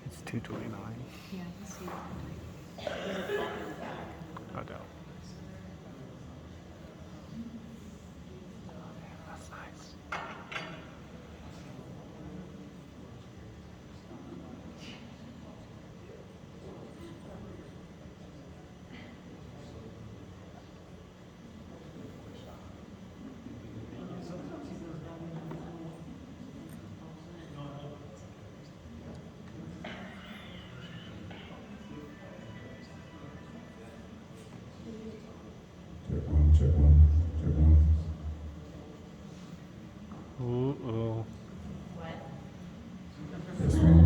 It's 2:29. Yeah, I can see it. Oh, no. That's nice. Check one. Ooh. Test one.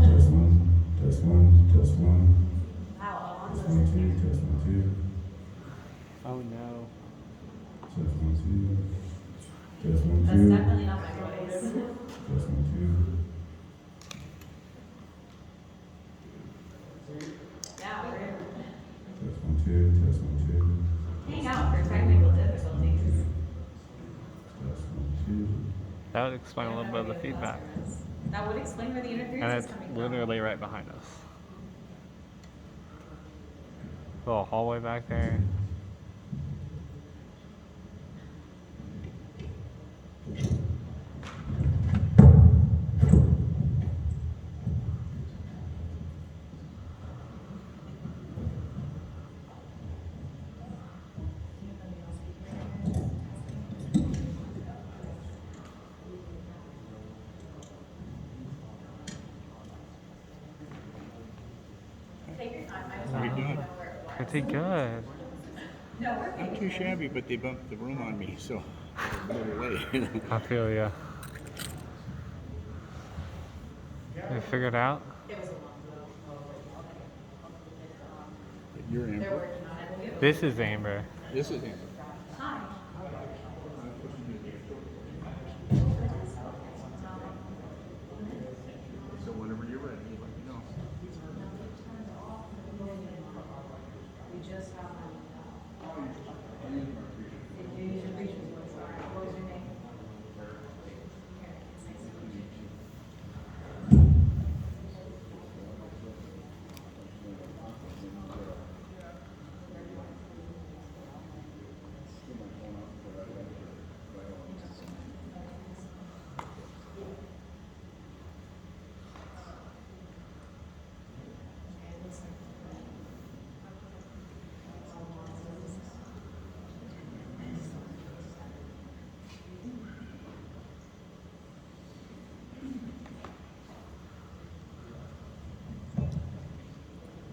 Test one, two, test one, two. Oh, no. Test one, two. Test one, That's two. definitely not my voice. Test one, two. Yeah, we're gonna Test one, two. hang out for technical difficulties. Test one, two. That would explain a little bit of the feedback. That would explain where the And interference it's is coming literally right behind us. Little hallway back there. Take your time. I just How you want to doing? know where it was. Pretty good. No, we're Not too shabby, but they bumped the room on me, so I moved away. I feel ya. You figured out? It was a long You're They're Amber. working on it. This is Amber. This is Amber. Hi. So whenever you're ready, let me know. We just have what was your name?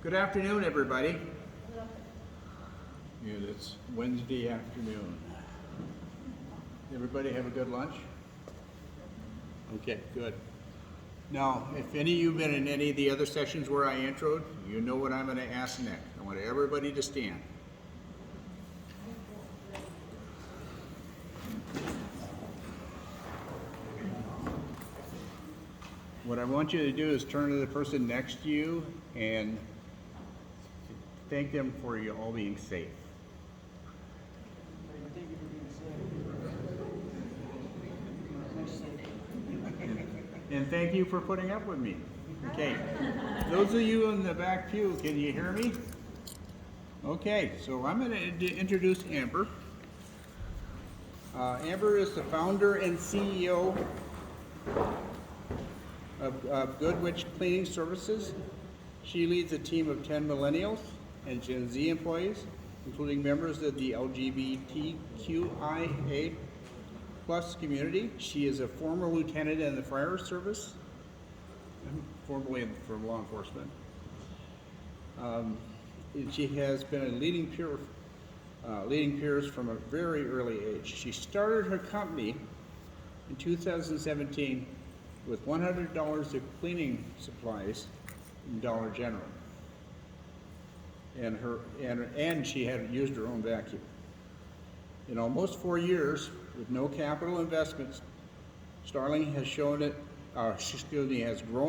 Good afternoon, everybody. Yeah, it's Wednesday afternoon. Everybody have a good lunch? Okay, good. Now, if any of you have been in any of the other sessions where I introed, you know what I'm going to ask next. I want everybody to stand. What I want you to do is turn to the person next to you and thank them for you all being safe. And thank you for putting up with me. Okay. Those of you in the back pew, can you hear me? Okay, so I'm going to introduce Amber. Amber is the founder and CEO of Goodwitch Cleaning Services. She leads a team of 10 millennials and Gen Z employees, including members of the LGBTQIA plus community. She is a former lieutenant in the fire service, formerly for law enforcement. She has been a leading peers from a very early age. She started her company in 2017 with $100 of cleaning supplies from Dollar General, and she had used her own vacuum. In almost 4 years, with no capital investments, Starling has grown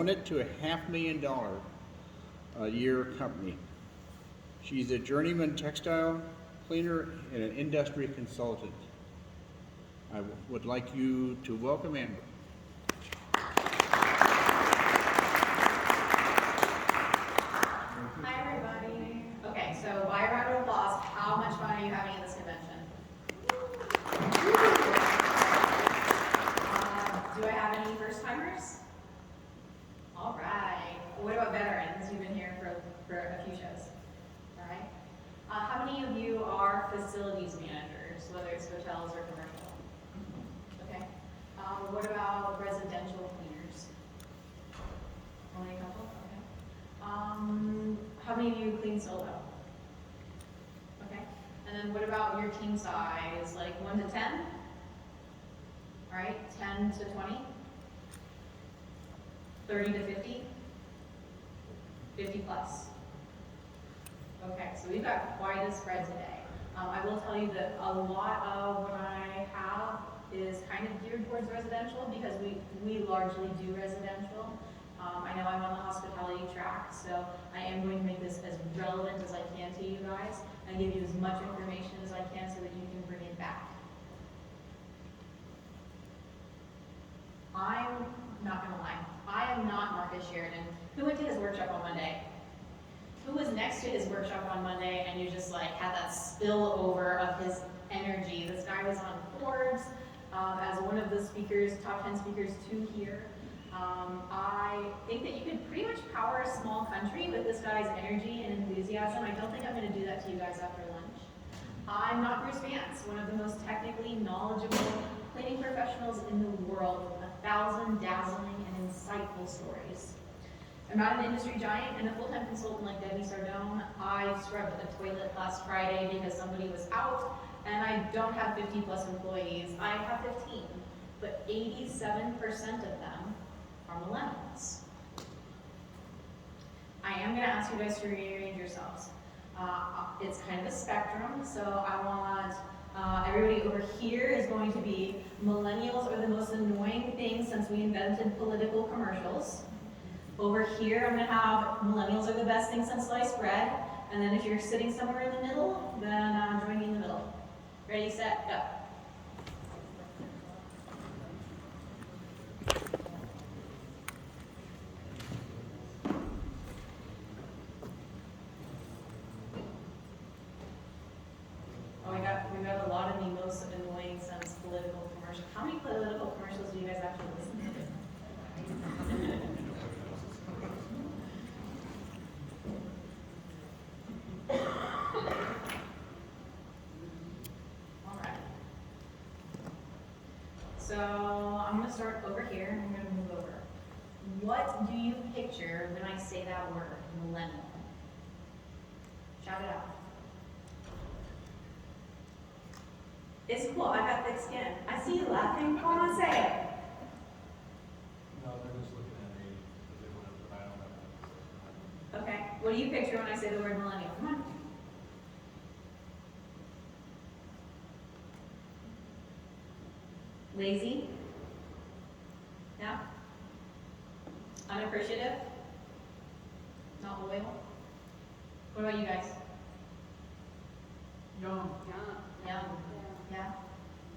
it to a $500,000 a year company. She's a journeyman textile cleaner and an industry consultant. I would like you to welcome Amber. Hi, everybody. Okay, so by a round of applause, how much fun are you having at this convention? Do I have any first timers? All right. What about veterans? You've been here for a few shows. All right. How many of you are facilities managers, whether it's hotels or commercial? Okay. What about residential cleaners? Only a couple? Okay. How many of you clean solo? Okay. And then what about your team size? Like 1 to 10? All right. 10 to 20? 30 to 50? 50 plus. Okay, so we've got quite a spread today. I will tell you that a lot of what I have is kind of geared towards residential because we largely do residential. I know I'm on the hospitality track, so I am going to make this as relevant as I can to you guys and give you as much information as I can so that you can bring it back. I'm not gonna lie, I am not Marcus Sheridan. Who went to his workshop on Monday? Who was next to his workshop on Monday and you just like had that spillover of his energy? This guy was on Forbes as one of the speakers, top 10 speakers to here. I think that you could pretty much power a small country with this guy's energy and enthusiasm. I don't think I'm going to do that to you guys after lunch. I'm not Bruce Vance, one of the most technically knowledgeable cleaning professionals in the world with 1,000 dazzling and insightful stories. I'm not an industry giant and a full-time consultant like Debbie Sardone. I scrubbed a toilet last Friday because somebody was out, and I don't have 50 plus employees. I have 15, but 87% of them are millennials. I am going to ask you guys to rearrange yourselves. It's kind of a spectrum, so I want everybody over here is going to be millennials are the most annoying thing since we invented political commercials. Over here, I'm going to have millennials are the best thing since sliced bread. And then if you're sitting somewhere in the middle, then join me in the middle. Ready, set, go. Oh, we got a lot of the most annoying since political commercials. How many political commercials do you guys actually listen to? So I'm going to start over here and I'm going to move over. What do you picture when I say that word, millennial? Shout it out. It's cool, I got thick skin. I see you laughing, come on, say it. No, they're just looking at me, because they want to, I don't know. Okay, what do you picture when I say the word millennial? Come on. Lazy? Yeah? Unappreciative? Not loyal? What about you guys? Young. Young? Yeah?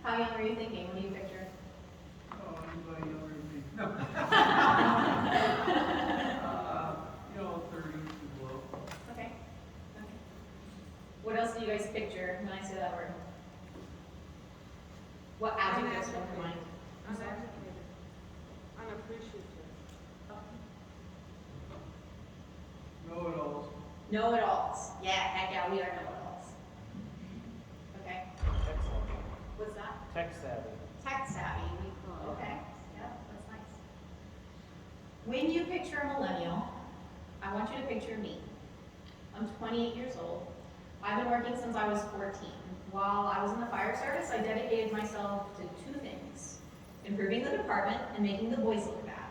How young are you thinking? What do you picture? Oh, anybody younger than me? No. 30 as well. Okay. Okay. What else do you guys picture when I say that word? What adjectives come to mind? I'm sorry? Unappreciative. Know-it-alls. Know-it-alls. Yeah, heck yeah, we are know-it-alls. Okay. Tech savvy. What's that? Tech savvy. Tech savvy. Okay. Yeah, that's nice. When you picture a millennial, I want you to picture me. I'm 28 years old. I've been working since I was 14. While I was in the fire service, I dedicated myself to two things: improving the department and making the boys look bad.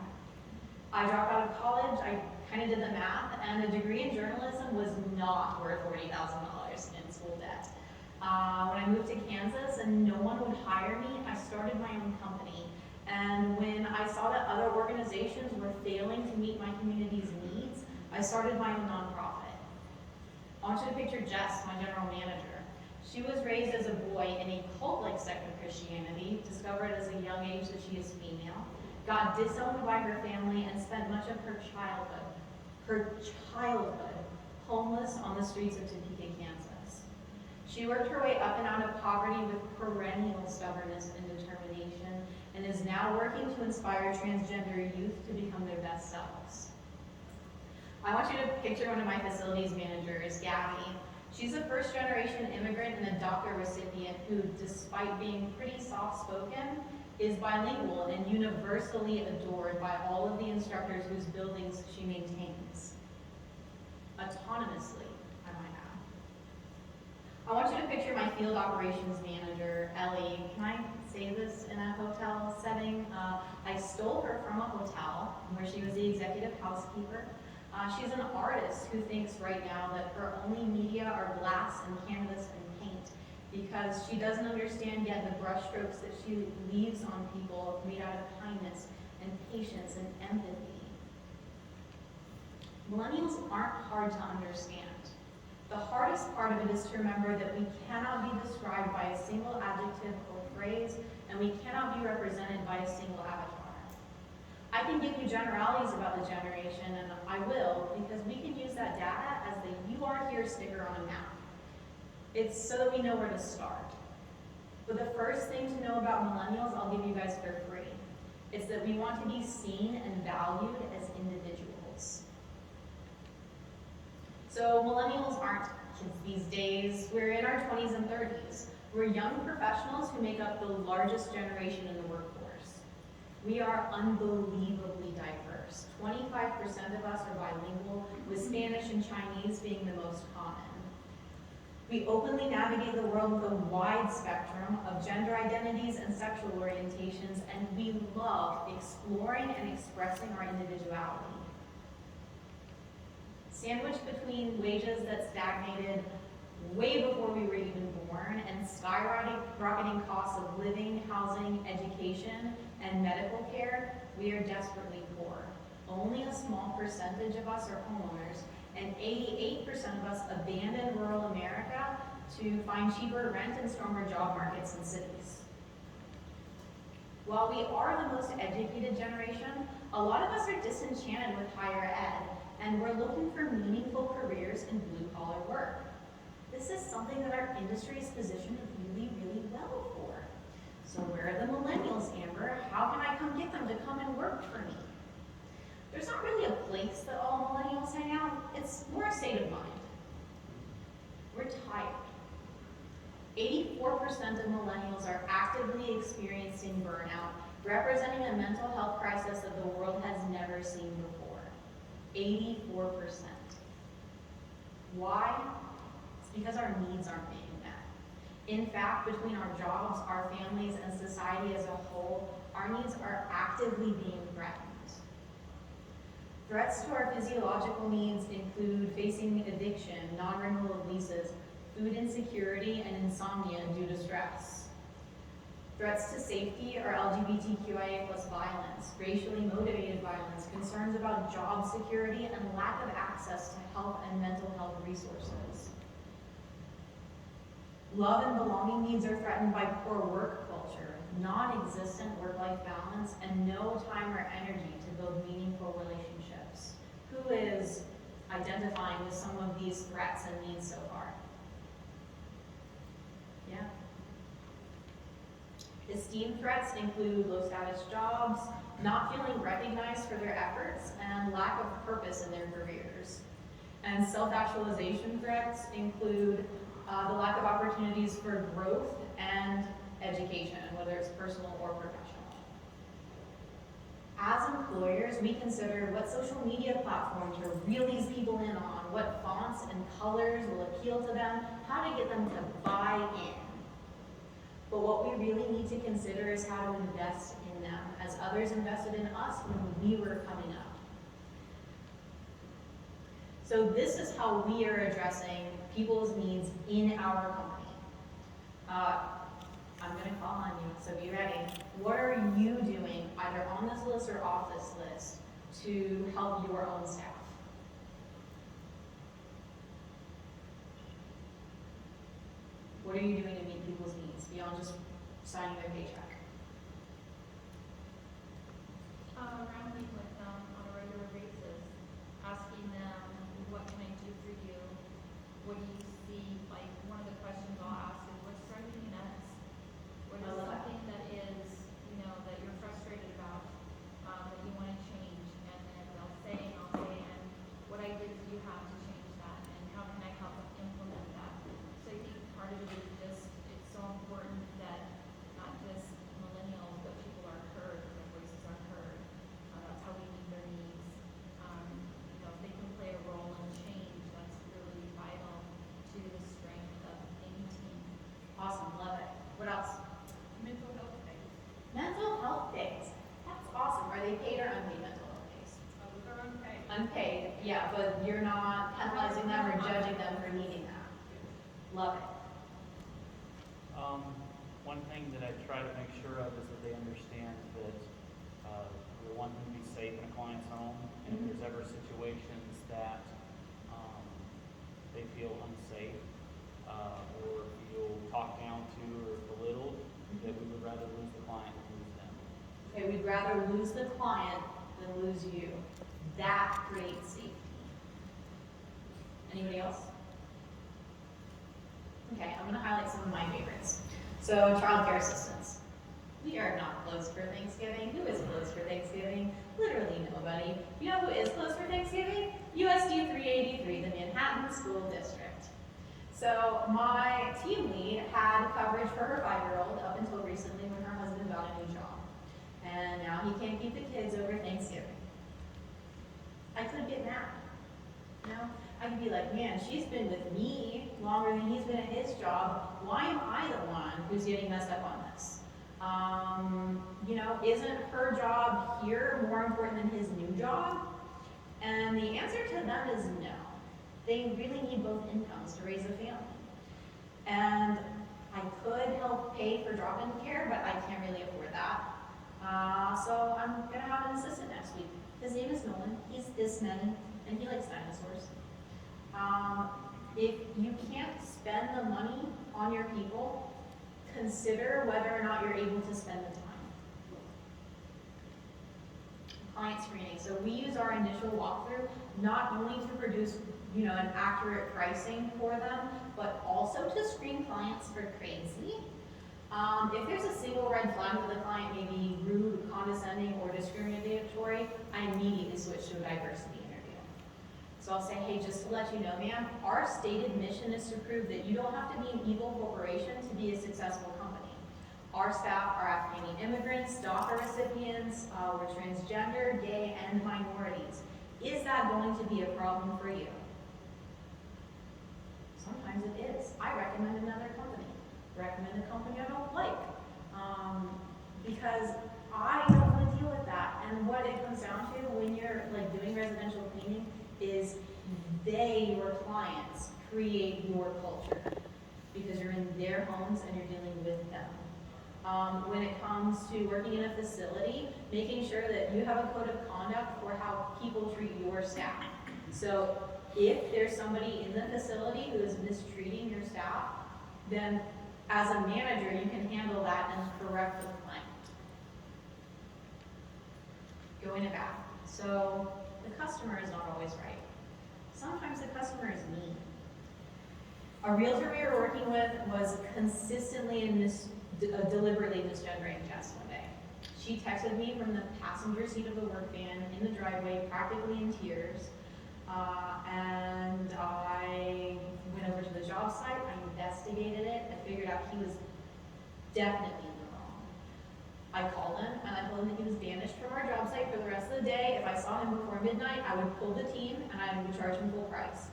I dropped out of college, I kind of did the math, and a degree in journalism was not worth $40,000 in school debt. When I moved to Kansas and no one would hire me, I started my own company. And when I saw that other organizations were failing to meet my community's needs, I started my own nonprofit. I want you to picture Jess, my general manager. She was raised as a boy in a cult-like sect of Christianity, discovered as a young age that she is female, got disowned by her family, and spent much of her childhood, homeless on the streets of Topeka, Kansas. She worked her way up and out of poverty with perennial stubbornness and determination, and is now working to inspire transgender youth to become their best selves. I want you to picture one of my facilities managers, Gabby. She's a first-generation immigrant and a DACA recipient who, despite being pretty soft-spoken, is bilingual and universally adored by all of the instructors whose buildings she maintains. Autonomously, I might add. I want you to picture my field operations manager, Ellie. Can I say this in a hotel setting? I stole her from a hotel where she was the executive housekeeper. She's an artist who thinks right now that her only media are glass and canvas and paint, because she doesn't understand yet the brushstrokes that she leaves on people made out of kindness and patience and empathy. Millennials aren't hard to understand. The hardest part of it is to remember that we cannot be described by a single adjective or phrase, and we cannot be represented by a single avatar. I can give you generalities about the generation, and I will, because we can use that data as the "you are here" sticker on a map. It's so that we know where to start. But the first thing to know about millennials, I'll give you guys for free. It's that we want to be seen and valued as individuals. So millennials aren't kids these days. We're in our 20s and 30s. We're young professionals who make up the largest generation in the workforce. We are unbelievably diverse. 25% of us are bilingual, with Spanish and Chinese being the most common. We openly navigate the world with a wide spectrum of gender identities and sexual orientations, and we love exploring and expressing our individuality. Sandwiched between wages that stagnated way before we were even born and skyrocketing costs of living, housing, education, and medical care, we are desperately poor. Only a small percentage of us are homeowners, and 88% of us abandon rural America to find cheaper rent and stronger job markets in cities. While we are the most educated generation, a lot of us are disenchanted with higher ed, and we're looking for meaningful careers in blue-collar work. This is something that our industry is positioned really, really well for. So where are the millennials, Amber? How can I come get them to come and work for me? There's not really a place that all millennials hang out. It's more a state of mind. We're tired. 84% of millennials are actively experiencing burnout, representing a mental health crisis that the world has never seen before. 84%. Why? because our needs aren't being met. In fact, between our jobs, our families, and society as a whole, our needs are actively being threatened. Threats to our physiological needs include facing eviction, non-renewal of leases, food insecurity, and insomnia due to stress. Threats to safety are LGBTQIA+ violence, racially motivated violence, concerns about job security, and lack of access to health and mental health resources. Love and belonging needs are threatened by poor work culture, non-existent work-life balance, and no time or energy to build meaningful relationships. Who is identifying with some of these threats and needs so far? Yeah. Esteem threats include low status jobs, not feeling recognized for their efforts, and lack of purpose in their careers. And self-actualization threats include the lack of opportunities for growth and education, whether it's personal or professional. As employers, we consider what social media platform to reel these people in on, what fonts and colors will appeal to them, how to get them to buy in. But what we really need to consider is how to invest in them, as others invested in us when we were coming up. So this is how we are addressing people's needs in our company. I'm gonna call on you, so be ready. What are you doing, either on this list or off this list, to help your own staff? What are you doing to meet people's needs beyond just signing their paycheck? Rounding with them on a regular basis, asking them, what can I do for you? What do you see? Like, one of the questions I'll ask is, what's driving you nuts? What is something that is, that you're frustrated about, that you want to change? And then they'll say, and I'll say, and what ideas do you have to change that? And how can I help implement that? So I think part of it is just, it's so important that not just millennials, but people are heard, their voices are heard. That's how we meet their needs. If they can play a role in change, that's really vital to the strength of any team. Awesome, love it. What else? Mental health days. Mental health days. That's awesome. Are they paid or unpaid mental health days? They're unpaid. Unpaid, yeah, but you're not penalizing them or judging them for needing that. Love it. One thing that I try to make sure of is that they understand that we want them to be safe in a client's home, and if there's ever situations that they feel unsafe or feel talked down to or belittled, that we would rather lose the client than lose them. Okay, we'd rather lose the client than lose you. That creates safety. Anybody else? Okay, I'm gonna highlight some of my favorites. So, childcare assistants. We are not closed for Thanksgiving. Who is closed for Thanksgiving? Literally nobody. You know who is closed for Thanksgiving? USD 383, the Manhattan School District. So my team lead had coverage for her 5-year-old up until recently when her husband got a new job. And now he can't keep the kids over Thanksgiving. I could get mad. I could be like, man, she's been with me longer than he's been at his job. Why am I the one who's getting messed up on this? Isn't her job here more important than his new job? And the answer to them is no. They really need both incomes to raise a family. And I could help pay for drop-in care, but I can't really afford that. So I'm gonna have an assistant next week. His name is Nolan. He's this many, and he likes dinosaurs. If you can't spend the money on your people, consider whether or not you're able to spend the time. Client screening. So we use our initial walkthrough not only to produce, an accurate pricing for them, but also to screen clients for crazy. If there's a single red flag that the client may be rude, condescending, or discriminatory, I immediately switch to a diversity interview. So I'll say, hey, just to let you know, ma'am, our stated mission is to prove that you don't have to be an evil corporation to be a successful company. Our staff are Afghani immigrants, DACA recipients, we're transgender, gay, and minorities. Is that going to be a problem for you? So Sometimes it is. I recommend another company. Recommend a company I don't like. Because I don't want to deal with that. And what it comes down to when you're like doing residential cleaning is they, your clients, create your culture because you're in their homes and you're dealing with them. When it comes to working in a facility, making sure that you have a code of conduct for how people treat your staff. So if there's somebody in the facility who is mistreating your staff, then as a manager, you can handle that and correct the complaint. Going it back. So the customer is not always right. Sometimes the customer is mean. A realtor we were working with was consistently and deliberately misgendering Jess one day. She texted me from the passenger seat of the work van in the driveway, practically in tears. And I went over to the job site, I investigated it, I figured out he was definitely in the wrong. I called him and I told him that he was banished from our job site for the rest of the day. If I saw him before midnight, I would pull the team and I would charge him full price.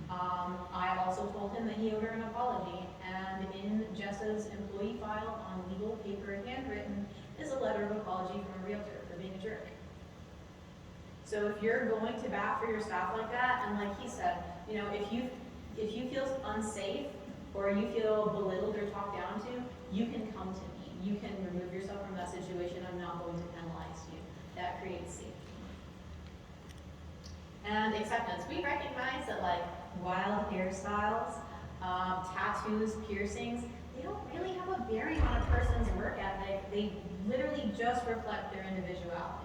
I also told him that he owed her an apology, and in Jessa's employee file on legal paper handwritten is a letter of apology from a realtor for being a jerk. So if you're going to bat for your staff like that, and like he said, you know, if you feel unsafe or you feel belittled or talked down to, you can come to me. You can remove yourself from that situation. I'm not going to penalize you. That creates safety. And acceptance. We recognize that like wild hairstyles, tattoos, piercings, they don't really have a bearing on a person's work ethic. They literally just reflect their individuality.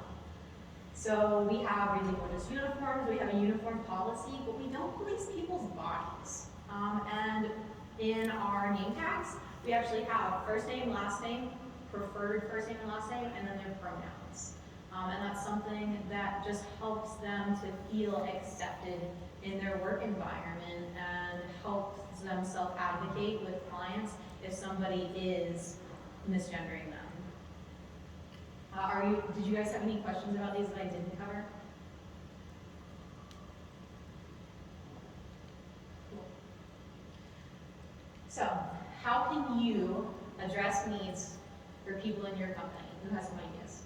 So we have religious uniforms, we have a uniform policy, but we don't police people's bodies. And in our name tags, we actually have first name, preferred first name and last name, and then their pronouns. And that's something that just helps them to feel accepted in their work environment and helps them self-advocate with clients if somebody is misgendering them. Did you guys have any questions about these that I didn't cover? Cool. So, how can you address needs for people in your company? Who has some ideas?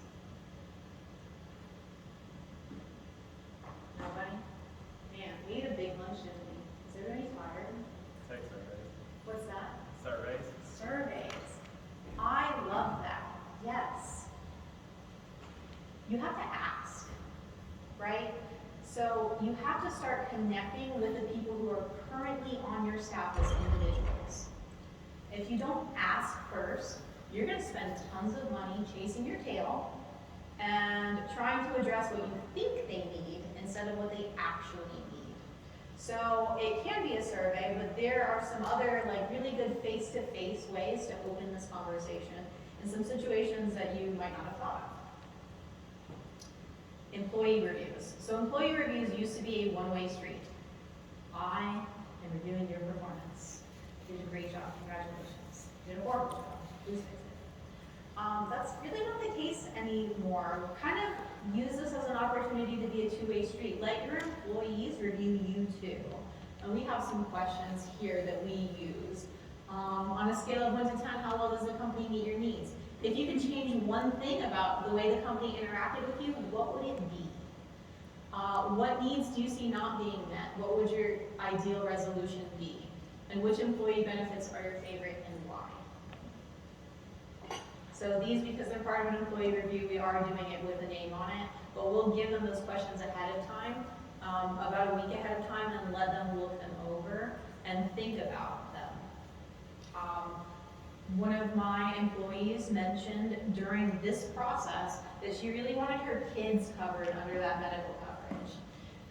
Nobody? Man, we ate a big lunch, didn't we? Is everybody tired? Take surveys. What's that? Surveys. Surveys. I love that. Yes. You have to ask, right? So you have to start connecting with the people who are currently on your staff as individuals. If you don't ask first, you're going to spend tons of money chasing your tail and trying to address what you think they need instead of what they actually need. So it can be a survey, but there are some other like really good face-to-face ways to open this conversation in some situations that you might not have thought of. Employee reviews. So employee reviews used to be a one-way street. I am reviewing your performance. You did a great job, congratulations. You did a horrible job, please fix it. That's really not the case anymore. Kind of use this as an opportunity to be a two-way street. Let your employees review you too. And we have some questions here that we use. On a scale of 1 to 10, how well does the company meet your needs? If you can change one thing about the way the company interacted with you, what would it be? What needs do you see not being met? What would your ideal resolution be? And which employee benefits are your favorite and why? So these, because they're part of an employee review, we are doing it with a name on it, but we'll give them those questions ahead of time, about a week ahead of time, and let them look them over and think about them. One of my employees mentioned during this process that she really wanted her kids covered under that medical coverage.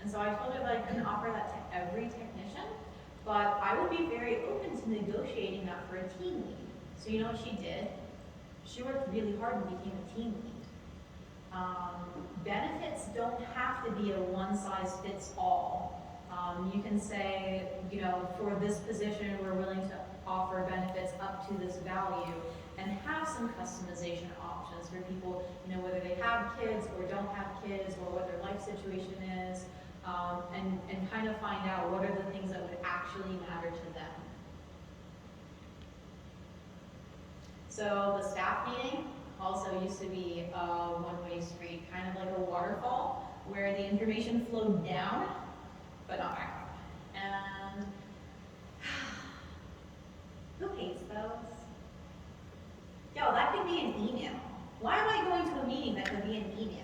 And so I told her that I couldn't offer that to every technician, but I would be very open to negotiating that for a team lead. So you know what she did? She worked really hard and became a team lead. Benefits don't have to be a one-size-fits-all. You can say, you know, for this position, we're willing to offer benefits up to this value and have some customization options for people, you know, whether they have kids or don't have kids or what their life situation is. and kind of find out what are the things that would actually matter to them. So the staff meeting also used to be a one-way street, kind of like a waterfall, where the information flowed down, but not back up. And who hates those? Yo, that could be an email. Why am I going to a meeting that could be an email?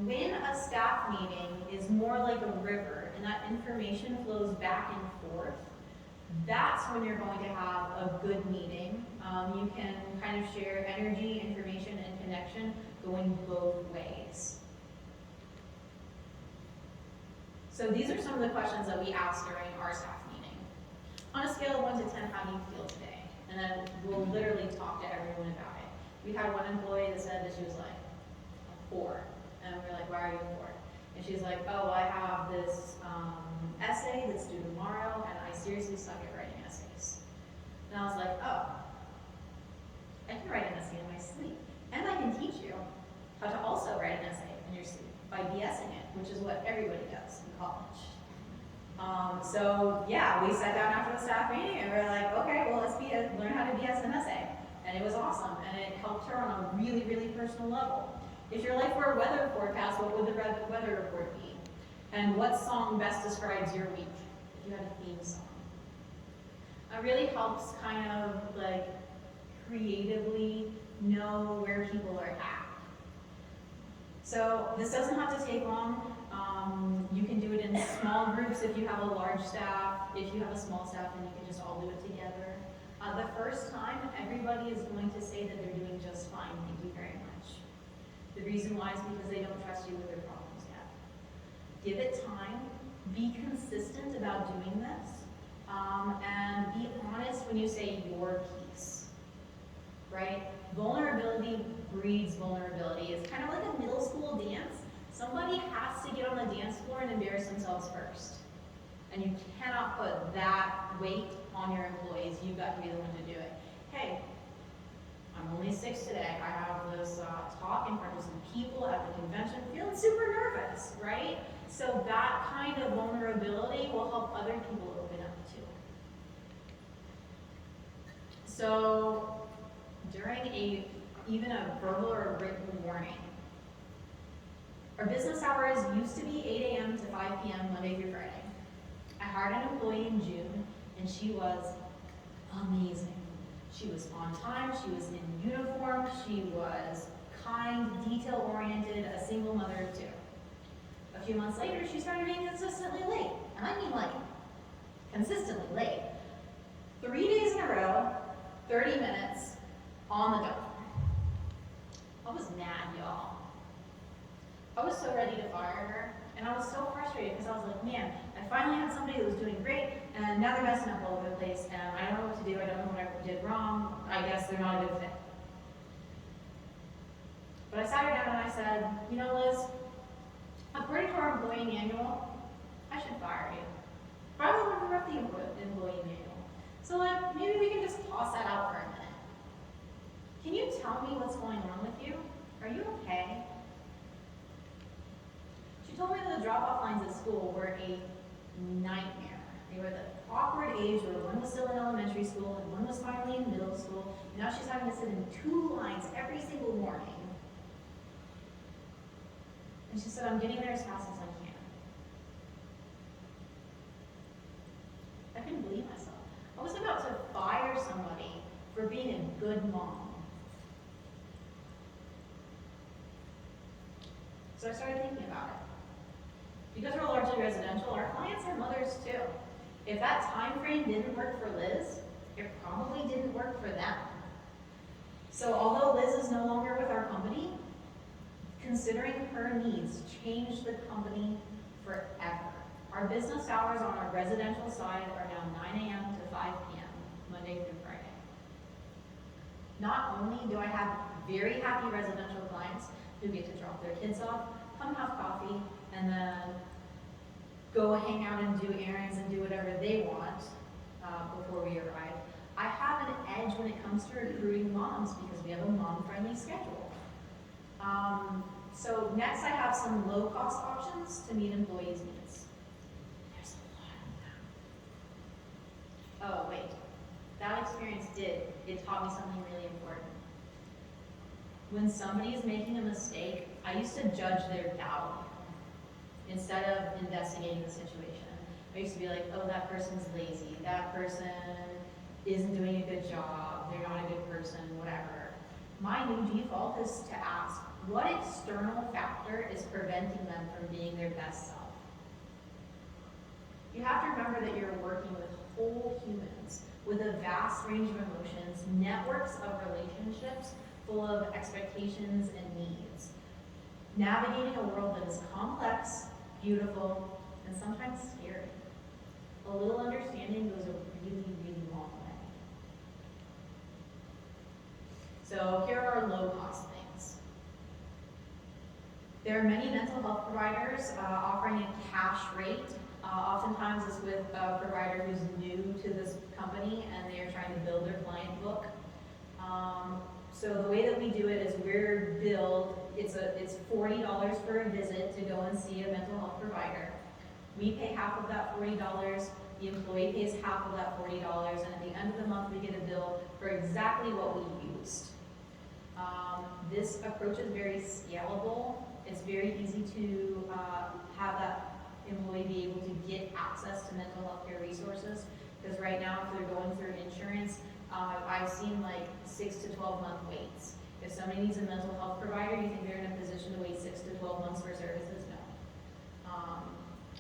When a staff meeting is more like a river and that information flows back and forth, that's when you're going to have a good meeting. You can kind of share energy, information, and connection going both ways. So these are some of the questions that we asked during our staff meeting. On a scale of 1 to 10, how do you feel today? And then we'll literally talk to everyone about it. We had one employee that said that she was like a 4. And we're like, why are you a 4? And she's like, oh, I have this essay that's due tomorrow, and I seriously suck at writing essays. And I was like, oh, I can write an essay in my sleep. And I can teach you how to also write an essay in your sleep by BSing it, which is what everybody does in college. So yeah, we sat down after the staff meeting and we were like, okay, well, let's learn how to BS an essay. And it was awesome, and it helped her on a really, really personal level. If your life were a weather forecast, what would the weather report be? And what song best describes your week, if you had a theme song? It really helps kind of like creatively know where people are at. So this doesn't have to take long. You can do it in small groups if you have a large staff. If you have a small staff, then you can just all do it together. The first time, everybody is going to say that they're doing just fine. Thank you very much. The reason why is because they don't trust you with their problems yet. Give it time. Be consistent about doing this. And be honest when you say your piece. Right? Vulnerability breeds vulnerability. It's kind of like a middle school dance. Somebody has to get on the dance floor and embarrass themselves first. And you cannot put that weight on your employees. You've got to be the one to do it. Hey, I'm only 6 today. I have this talk in front of some people at the convention, feeling super nervous, right? So that kind of vulnerability will help other people open up too. So during even a verbal or a written warning, our business hours used to be 8 a.m. to 5 p.m. Monday through Friday. I hired an employee in June, and she was amazing. She was on time, she was in uniform, she was kind, detail-oriented, a single mother of 2. A few months later, she started being consistently late. And I mean like, consistently late. 3 days in a row, 30 minutes, on the dot. I was mad, y'all. I was so ready to fire her, and I was so frustrated because I was like, man, I finally had somebody that was doing great, and now they're messing up all over the place, and I don't know what to do, I don't know what I did wrong, I guess they're not a good fit. But I sat her down and I said, you know, Liz, according to our employee manual, I should fire you. But I don't remember the employee manual. So like, maybe we can just toss that out for a minute. Can you tell me what's going on with you? Are you okay? She told me that the drop-off lines at school were a nightmare. They were the awkward age where one was still in elementary school and one was finally in middle school. And now she's having to sit in 2 lines every single morning. And she said, I'm getting there as fast as I can. I couldn't believe myself. I was about to fire somebody for being a good mom. So I started thinking about it. Because we're largely residential, our clients are mothers too. If that time frame didn't work for Liz, it probably didn't work for them. So although Liz is no longer with our company, considering her needs changed the company forever. Our business hours on our residential side are now 9 a.m. to 5 p.m., Monday through Friday. Not only do I have very happy residential clients who get to drop their kids off, come have coffee, and then go hang out and do errands and do whatever they want before we arrive. I have an edge when it comes to recruiting moms because we have a mom-friendly schedule. So next I have some low-cost options to meet employees' needs. There's a lot of them. Oh, wait. That experience it taught me something really important. When somebody is making a mistake, I used to judge their value instead of investigating the situation. I used to be like, oh, that person's lazy, that person isn't doing a good job, they're not a good person, whatever. My new default is to ask, what external factor is preventing them from being their best self? You have to remember that you're working with whole humans with a vast range of emotions, networks of relationships full of expectations and needs. Navigating a world that is complex, beautiful, and sometimes scary. A little understanding goes a really, really long way. So here are low-cost things. There are many mental health providers offering a cash rate. Oftentimes it's with a provider who's new to this company and they are trying to build their client book. So the way that we do it is we're billed, it's $40 for a visit to go and see a mental health provider. We pay half of that $40, the employee pays half of that $40, and at the end of the month we get a bill for exactly what we used. This approach is very scalable. It's very easy to have that employee be able to get access to mental health care resources, because right now if they're going through insurance, I've seen like 6 to 12 month waits. If somebody needs a mental health provider, you think they're in a position to wait 6 to 12 months for services? No.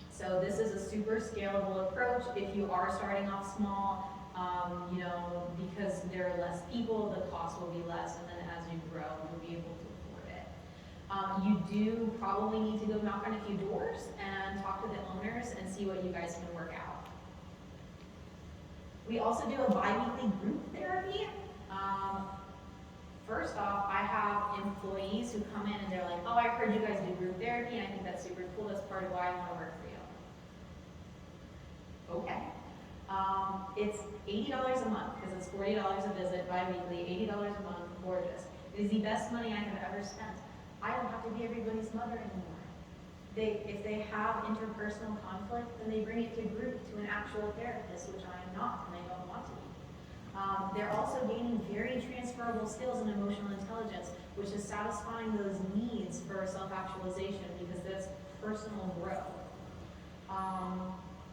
So this is a super scalable approach. If you are starting off small, because there are less people, the cost will be less, and then as you grow, you'll be able to afford it. You do probably need to go knock on a few doors and talk to the owners and see what you guys can work out. We also do a bi-weekly group therapy. First off, I have employees who come in and they're like, oh, I heard you guys do group therapy and I think that's super cool. That's part of why I want to work for you. Okay. It's $80 a month because it's $40 a visit bi-weekly, $80 a month, gorgeous. It is the best money I have ever spent. I don't have to be everybody's mother anymore. If they have interpersonal conflict, then they bring it to group, to an actual therapist, which I am not, and I don't want to be. They're also gaining very transferable skills in emotional intelligence, which is satisfying those needs for self-actualization because that's personal growth.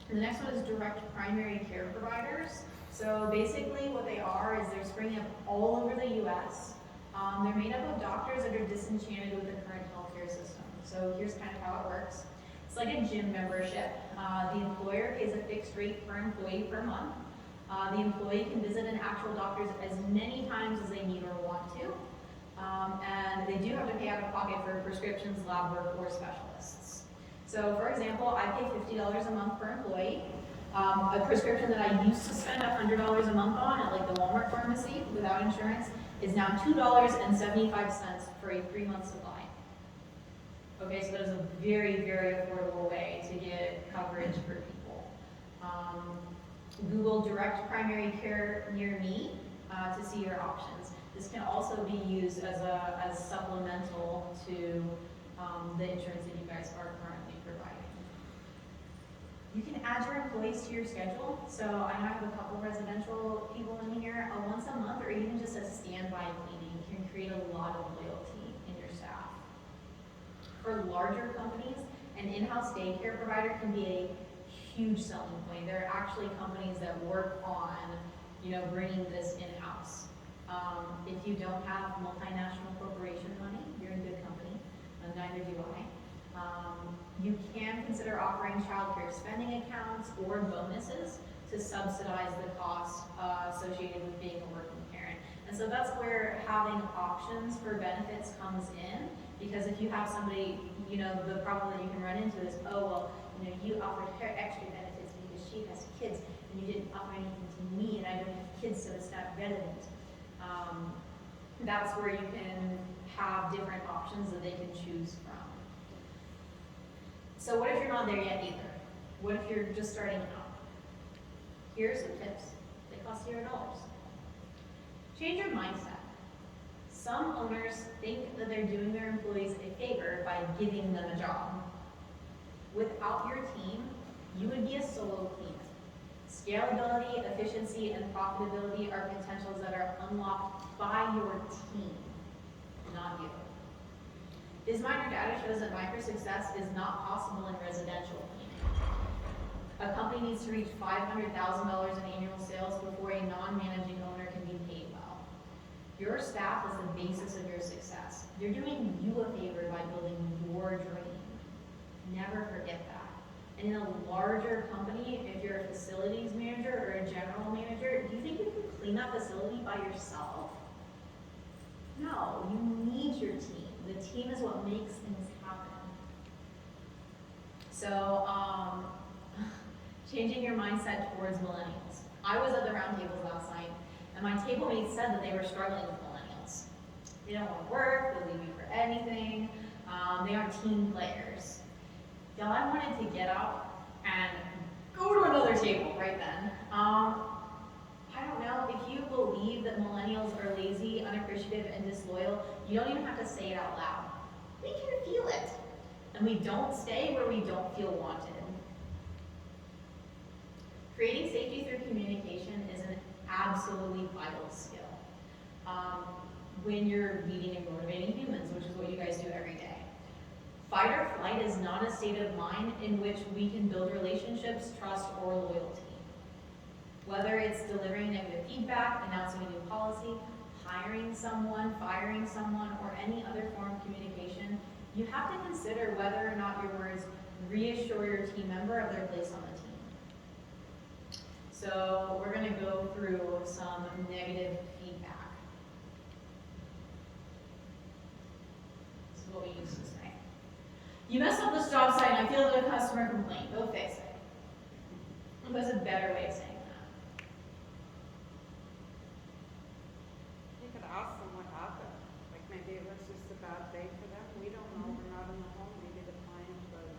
The next one is direct primary care providers. So basically what they are is they're springing up all over the U.S. They're made up of doctors that are disenchanted with the current healthcare system. So here's kind of how it works. It's like a gym membership. The employer pays a fixed rate per employee per month. The employee can visit an actual doctor as many times as they need or want to. And they do have to pay out of pocket for prescriptions, lab work, or specialists. So for example, I pay $50 a month per employee. A prescription that I used to spend $100 a month on at like the Walmart pharmacy without insurance is now $2.75 for a 3-month supply. Okay, so that is a very, very affordable way to get coverage for people. Google direct primary care near me to see your options. This can also be used as supplemental to the insurance that you guys are currently providing. You can add your employees to your schedule. So I know I have a couple residential people in here. Once a month or even just a standby cleaning can create a lot of loyalty in your staff. For larger companies, an in-house daycare provider can be a huge selling point. There are actually companies that work on, bringing this in-house. If you don't have multinational corporation money, you're in good company, and neither do I. You can consider offering childcare spending accounts or bonuses to subsidize the cost associated with being a working parent. And so that's where having options for benefits comes in, because if you have somebody, the problem that you can run into is, you offered her extra benefits because she has kids, and you didn't offer anything to me, and I don't have kids, so it's not relevant. That's where you can have different options that they can choose from. So what if you're not there yet either? What if you're just starting out? Here are some tips. They cost $0. Change your mindset. Some owners think that they're doing their employees a favor by giving them a job. Without your team, you would be a solo peak. Scalability, efficiency, and profitability are potentials that are unlocked by your team, not you. This minor data shows that micro success is not possible in residential cleaning. A company needs to reach $500,000 in annual sales before a non-managing owner can be paid well. Your staff is the basis of your success. They're doing you a favor by building your dream. Never forget that. And in a larger company, if you're a facilities manager or a general manager, do you think you can clean that facility by yourself? No, you need your team. The team is what makes things happen. So, changing your mindset towards millennials. I was at the round tables last night, and my table mates said that they were struggling with millennials. They don't want to work, they'll leave you for anything, they aren't team players. Y'all, I wanted to get up and go to another table right then. I don't know, if you believe that millennials are lazy, unappreciative, and disloyal, you don't even have to say it out loud. We can feel it. And we don't stay where we don't feel wanted. Creating safety through communication is an absolutely vital skill. When you're leading and motivating humans, which is what you guys do every day. Fight or flight is not a state of mind in which we can build relationships, trust, or loyalty. Whether it's delivering negative feedback, announcing a new policy, hiring someone, firing someone, or any other form of communication, you have to consider whether or not your words reassure your team member of their place on the team. So we're going to go through some negative feedback. This is what we used to say. You messed up this job site and I feel that a customer complaint. Go fix it. What's a better way of saying that? You could ask them what happened. Like maybe it was just a bad day for them. We don't know. We're not in the home. Maybe the client was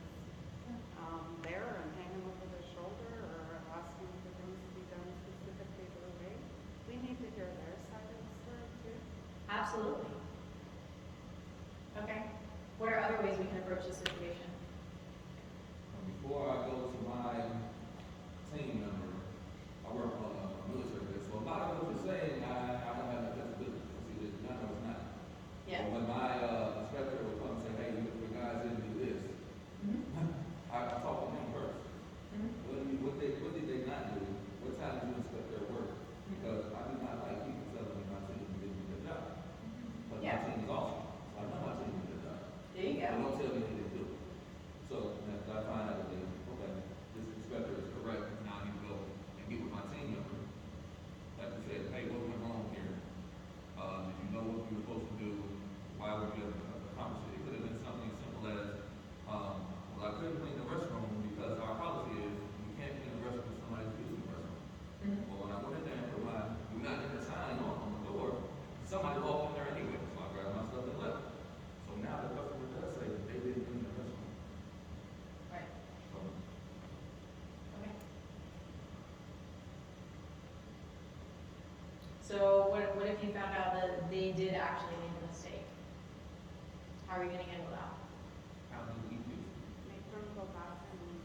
there and hanging over their shoulder or asking for things to be done specifically their way. We need to hear their side of the story too. Absolutely. Okay. What are other ways we can approach this situation? Before I go to my team member, I work on a military base. So a lot of what you're saying, I don't have that flexibility. See, none of it's not. Yeah. So when my inspector will come and say, hey, the guys didn't do this, I talk to him first. What did they not do? What time did you inspect their work? Because I do not like people telling me my team didn't do their job. But my team is awesome. So I know my team did their job. There you go. They don't tell me they didn't do it. So if I find out that they, okay, this inspector is correct, now I need to go and get with my team member. Like you said, hey, what went wrong here? Did you know what you were supposed to do? Why would you have accomplished it? It could have been something as simple as, well, I couldn't clean the restroom because our policy is you can't clean the restroom if somebody's using the restroom. Well, when I went in there and put my do not enter sign on the door, somebody walked in there anyway, so I grabbed my stuff and left. So now the customer does say that they didn't clean the restroom. Right. So, Okay. So what if you found out that they did actually make a mistake? How are you going to handle that? how do we do? Make them go back and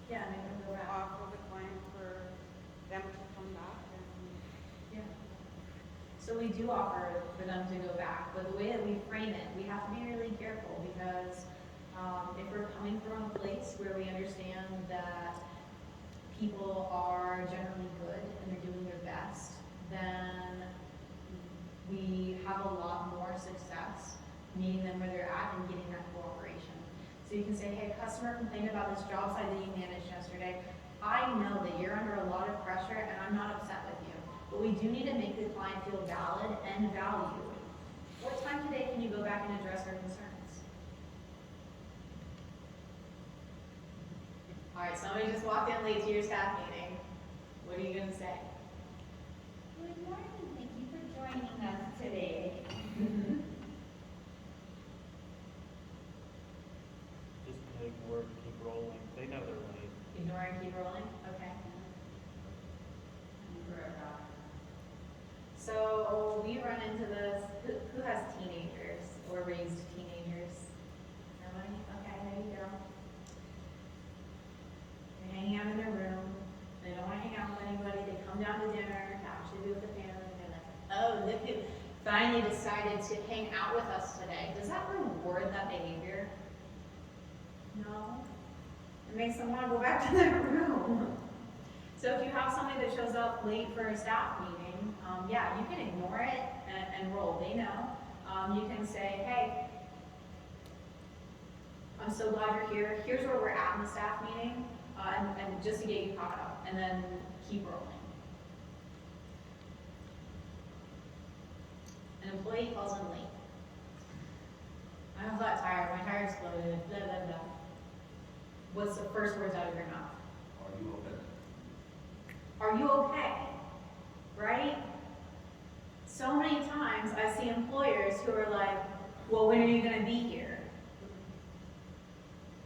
Yeah, make them go back. offer the client for them to come back and Yeah. So we do offer for them to go back, but the way that we frame it, we have to be really careful because if we're coming from a place where we understand that people are generally good and they're doing their best, then we have a lot more success meeting them where they're at and getting that cooperation. So you can say, hey, customer complained about this job site that you managed yesterday. I know that you're under a lot of pressure and I'm not upset with you, but we do need to make the client feel valid and valued. What time today can you go back and address their concerns? All right, somebody just walked in late to your staff meeting. What are you going to say? Good morning, thank you for joining us today. Just ignore it, keep rolling. They know they're late. Ignore and keep rolling? Okay. So So we run into this, who has teenagers or raised teenagers? Nobody? Okay, there you go. They're hanging out in their room, they don't wanna hang out with anybody, they come down to dinner, to actually be with the family, and they're like, oh, look who finally decided to hang out with us today. Does that reward that behavior? No. It makes them wanna go back to their room. So if you have somebody that shows up late for a staff meeting, yeah, you can ignore it and roll, they know. You can say, hey, I'm so glad you're here, here's where we're at in the staff meeting, and just to get you caught up, and then keep rolling. An employee calls in late. I'm flat tired, my tire exploded, blah, blah, blah. What's the first words out of your mouth? Are you okay? Are you okay? Right? So many times I see employers who are like, well, when are you gonna be here?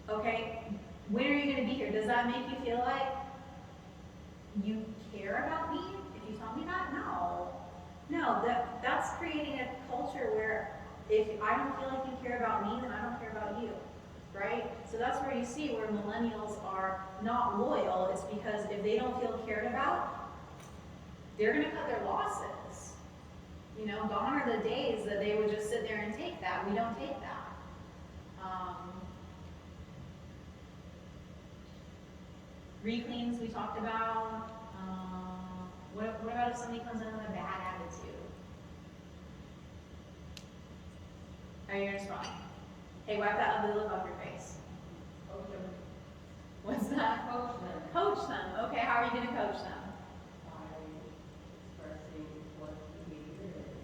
Okay, when are you gonna be here? Does that make you feel like you care about me if you tell me that? No. No, that's creating a culture where if I don't feel like you care about me, then I don't care about you. Right? So that's where you see where millennials are not loyal. It's because if they don't feel cared about, they're gonna cut their losses. You know, gone are the days that they would just sit there and take that. We don't take that. Recleans we talked about. What about if somebody comes in with a bad attitude? Are you gonna respond? Hey, wipe that ugly look off your face. Coach them. What's that? Coach them. Coach them. Okay, how are you gonna coach them? By expressing what the behavior is.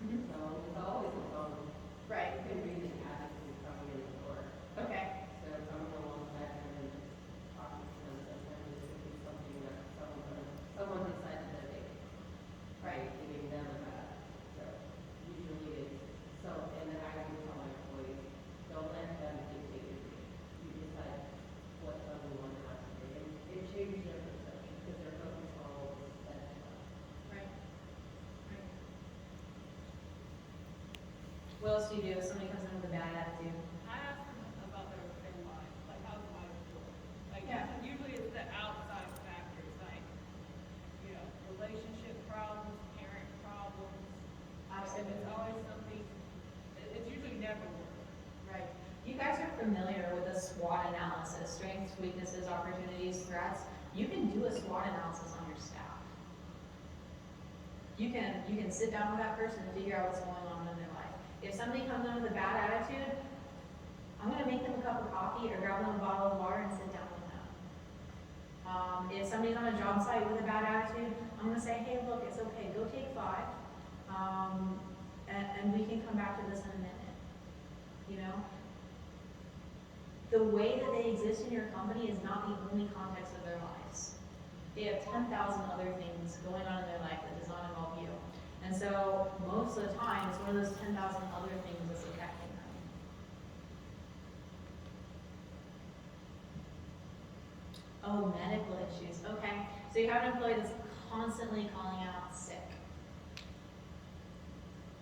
Mhm. So it's always a phone. Right. You can read the attitude coming in the door. Okay. So if I'm along back and then talking to them, sometimes it could be something that someone decided that they, Right. giving them a bad. So usually it's, so, and then I would tell my employees, don't let them dictate your day. You decide what time you want to have today. And it changes their perception because they're focused on what was said to them. Right. Right. What else do you do if somebody comes in with a bad attitude? I ask them about their life, like how's life going? Like Yeah. usually it's the outside factors, like, you know, relationship problems, parent problems. Absolutely. It's always something, it's usually never work. Right. You guys are familiar with the SWOT analysis, strengths, weaknesses, opportunities, threats. You can do a SWOT analysis on your staff. You can sit down with that person and figure out what's going on in their life. If somebody comes in with a bad attitude, I'm gonna make them a cup of coffee or grab them a bottle of water and sit down with them. If somebody's on a job site with a bad attitude, I'm gonna say, hey, look, it's okay, go take 5. And we can come back to this in a minute. You know? The way that they exist in your company is not the only context of their lives. They have 10,000 other things going on in their life that does not involve you. And so most of the time, it's one of those 10,000 other things that's affecting them. Oh, medical issues. Okay. So you have an employee that's constantly calling out sick.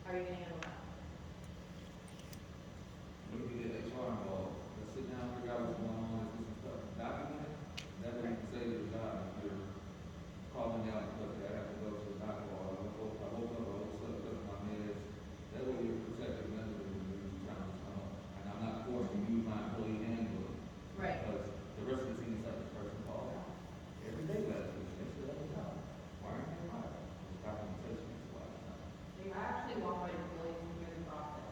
How are you going to handle that? When we get HR involved, let's sit down, figure out what's going on, let's do some stuff, document it. That way you can save your job. If you're calling out, look, I have to go to the doctor, or I woke up, I slept up my meds. That way you're protected mentally when you're trying to come up. And I'm not forced to use my employee handbook. Right. Because the rest of the team is like, this person called out. Every day last week, they still have a job. Why aren't they fired? It's documentation, that's why it's not. I actually walk my employees through the process.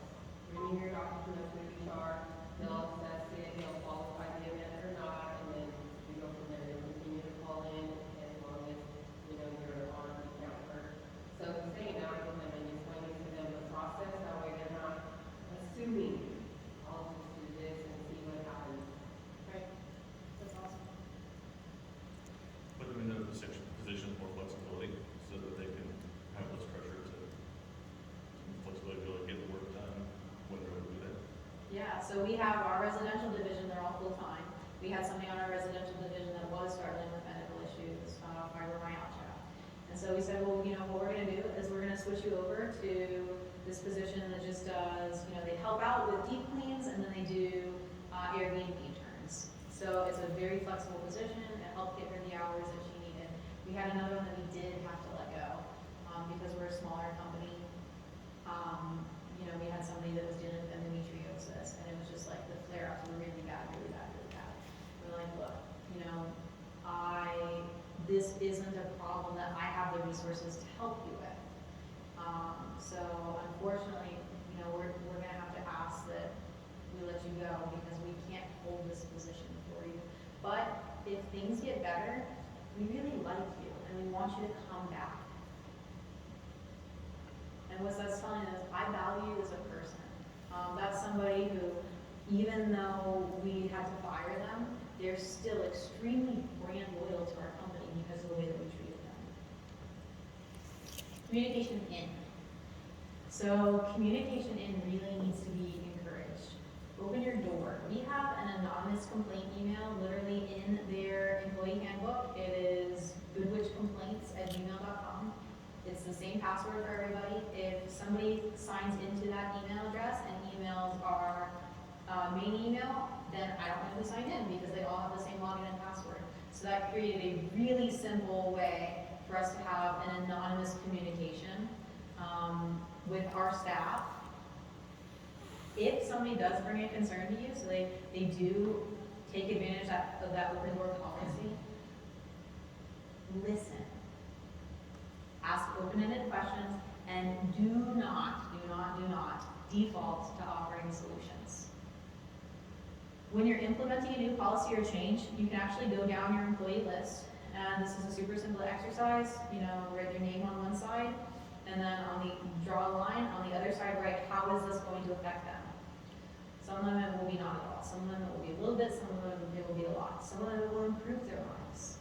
Bring me your document to HR, they'll assess it, they'll qualify the event or not, and then we go from there. They continue to call in as long as, you know, you're on the account first. So sitting down with them and explaining to them the process, that way they're not assuming, I'll just do this and see what happens. Right. That's awesome. Put them in a position of more flexibility so that they can have less pressure to flexibility to be able to get the work done when they're able to do that. Yeah, so we have our residential division, they're all full-time. We had somebody on our residential division that was struggling with medical issues, fibromyalgia. And so we said, well, you know, what we're gonna do is we're gonna gonna switch you over to this position that just does, they help out with deep cleans and then they do Airbnb turns. So it's a very flexible position. It helped get her the hours that she needed. We had another one that we did have to let go because we're a smaller company. We had somebody that was dealing with endometriosis, and it was just like the flare-ups were really bad, really bad, really bad. We're like, look, this isn't a problem that I have the resources to help you with. So unfortunately, we're gonna have to ask that we let you go because we can't hold this position for you. But if things get better, we really like you and we want you to come back. And what that's telling us, I value you as a person. That's somebody who, even though we had to fire them, they're still extremely brand loyal to our company because of the way that we treated them. Communication in. So communication in really needs to be encouraged. Open your door. We have an anonymous complaint email literally in their employee handbook. It is goodwitchcomplaints@gmail.com. It's the same password for everybody. If somebody signs into that email address and emails our main email, then I don't know who signed in because they all have the same login and password. So that created a really simple way for us to have an anonymous communication with our staff. If somebody does bring a concern to you, so they do take advantage of that open door policy, listen. Ask open-ended questions and do not default to offering solutions. When you're implementing a new policy or change, you can actually go down your employee list, and this is a super simple exercise. Write their name on one side, and then draw a line on the other side, write how is this going to affect them. Some of them it will be not at all. Some of them it will be a little bit. Some of them it will be a lot. Some of them it will improve their lives,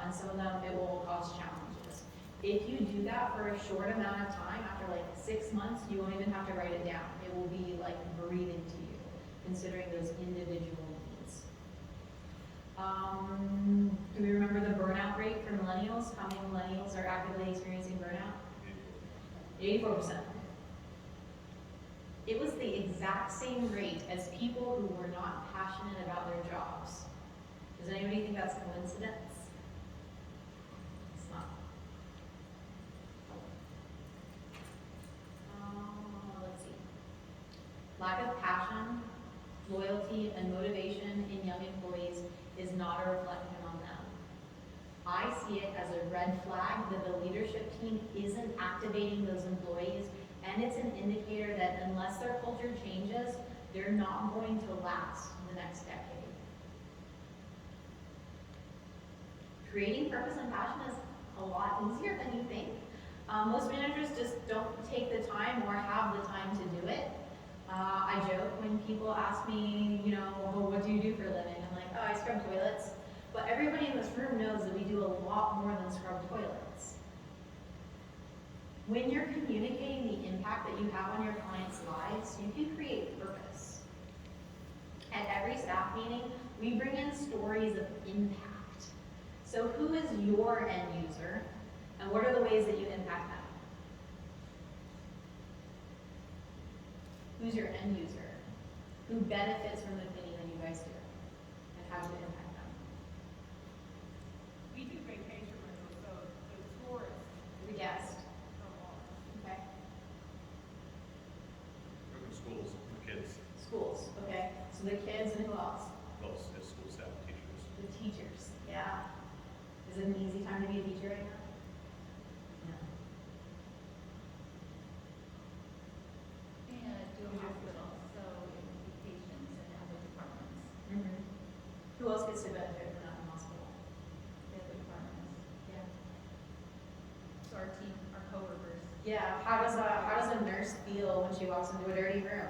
and some of them it will cause challenges. If you do that for a short amount of time, after like 6 months, you won't even have to write it down. It will be like breathing to you, considering those individual needs. Do we remember the burnout rate for millennials? How many millennials are actively experiencing burnout? 84%. It was the exact same rate as people who were not passionate about their jobs. Does anybody think that's coincidence? It's not. Let's see. Lack of passion, loyalty, and motivation in young employees is not a reflection on them. I see it as a red flag that the leadership team isn't activating those employees, and it's an indicator that unless their culture changes, they're not going to last the next decade. Creating purpose and passion is a lot easier than you think. Most managers just don't take the time or have the time to do it. I joke when people ask me, well, what do you do for a living? I'm like, oh, I scrub toilets. But everybody in this room knows that we do a lot more than scrub toilets. When you're communicating the impact that you have on your clients' lives, you can create purpose. At every staff meeting, we bring in stories of impact. So who is your end user, and what are the ways that you impact them? Who's your end user? Who benefits from the cleaning that you guys do? And how do you impact them? We do vacation rentals, so the tourists. The guest. Okay. Schools, the kids, Schools, okay. So the kids and who else? both as school staff, teachers. The teachers, yeah. Is it an easy time to be a teacher right now? No. And do a hospital, so it would be patients and other departments, Who else gets to benefit from that in the hospital? the other departments. Yeah. So our team, our coworkers, Yeah, how does a nurse feel when she walks into a dirty room?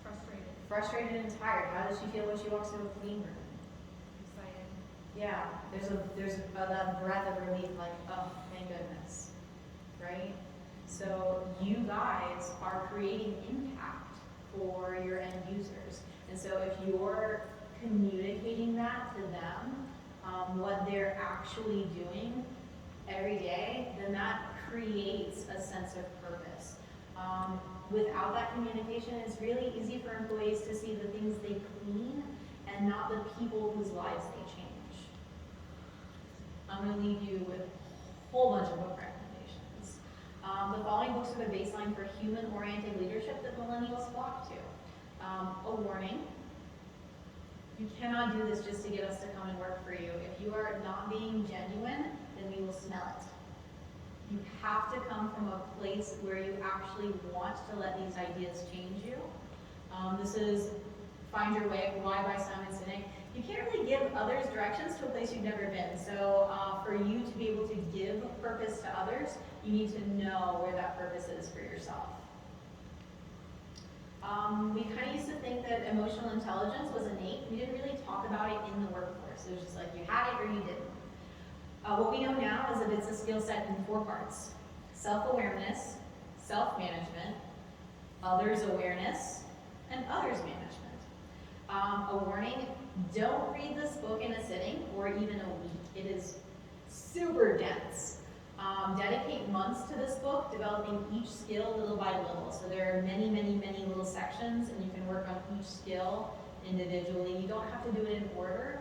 frustrated, Frustrated and tired. How does she feel when she walks into a clean room? excited. Yeah, there's that breath of relief, like, oh, thank goodness, right? So you guys are creating impact for your end users. And so if you're communicating that to them, what they're actually doing every day, then that that creates a sense of purpose. Without that communication, it's really easy for employees to see the things they clean and not the people whose lives they change. I'm going to leave you with a whole bunch of book recommendations. The following books are the baseline for human-oriented leadership that millennials flock to. A warning. You cannot do this just to get us to come and work for you. If you are not being genuine, then we will smell it. You have to come from a place where you actually want to let these ideas change you. This is Find Your Why by Simon Sinek. You can't really give others directions to a place you've never been. So for you to be able to give purpose to others, you need to know where that purpose is for yourself. We kind of used to think that emotional intelligence was innate. We didn't really talk about it in the workforce. It was just like you had it or you didn't. What we know now is that it's a skill set in 4 parts: self-awareness, self-management, others awareness, and others management. A warning, don't read this book in a sitting or even a week. It is super dense. Dedicate months to this book, developing each skill little by little. So there are many, many, many little sections, and you can work on each skill individually. You don't have to do it in order.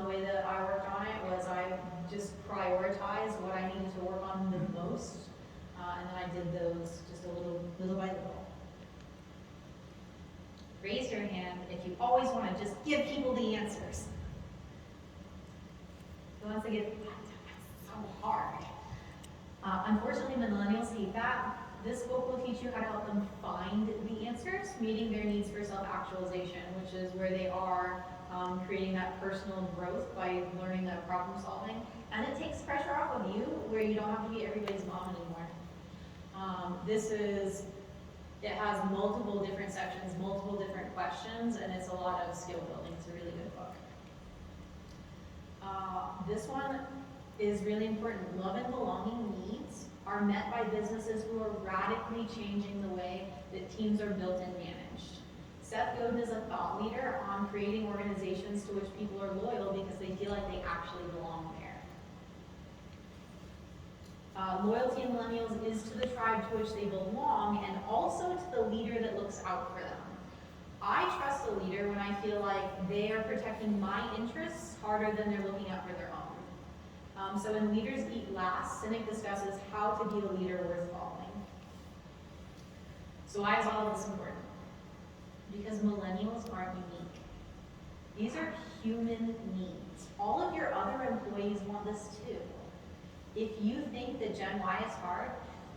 The way that I worked on it was I just prioritized what I needed to work on the most, and then I did those just a little by little. Raise your hand if you always want to just give people the answers. The ones that get so hard. Unfortunately, millennials hate that. This book will teach you how to help them find the answers, meeting their needs for self-actualization, which is where they are creating that personal growth by learning that problem solving. And it takes pressure off of you where you don't have to be everybody's mom anymore. It has multiple different sections, multiple different questions, and it's a lot of skill building. It's a really good book. This one is really important. Love and belonging needs are met by businesses who are radically changing the way that teams are built and managed. Seth Godin is a thought leader on creating organizations to which people are loyal because they feel like they actually belong there. Loyalty in millennials is to the tribe to which they belong and also to the leader that looks out for them. I trust a leader when I feel like they are protecting my interests harder than they're looking out for their own. So in Leaders Eat Last, Sinek discusses how to be a leader worth following. So why is all of this important? Because millennials aren't unique. These are human needs. All of your other employees want this too. If you think that Gen Y is hard,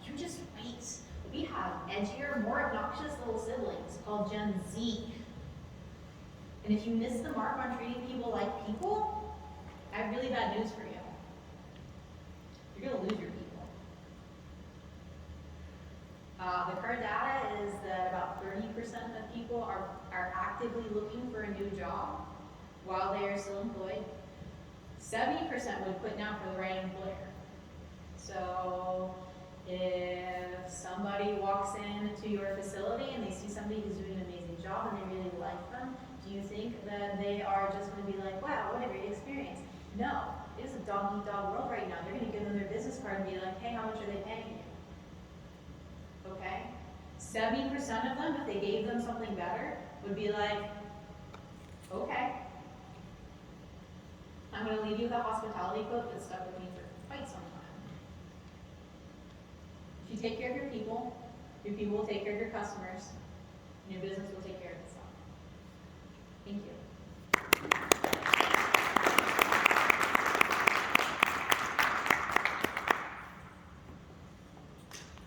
you just wait. We have edgier, more obnoxious little siblings called Gen Z. And if you miss the mark on treating people like people, I have really bad news for you. You're going to lose your people. The current data is that about 30% of people are actively looking for a new job while they are still employed. 70% would quit now for the right employer. So if somebody walks into your facility and they see somebody who's doing an amazing job and they really like them, do you think that they are just going to be like, wow, what a great experience? No, it is a dog-eat-dog world right now. They're going to give them their business card and be like, hey, how much are they paying you? Okay? 70% of them, if they gave them something better, would be like, okay. I'm going to leave you with a hospitality quote that stuck with me for quite some time. If you take care of your people will take care of your customers,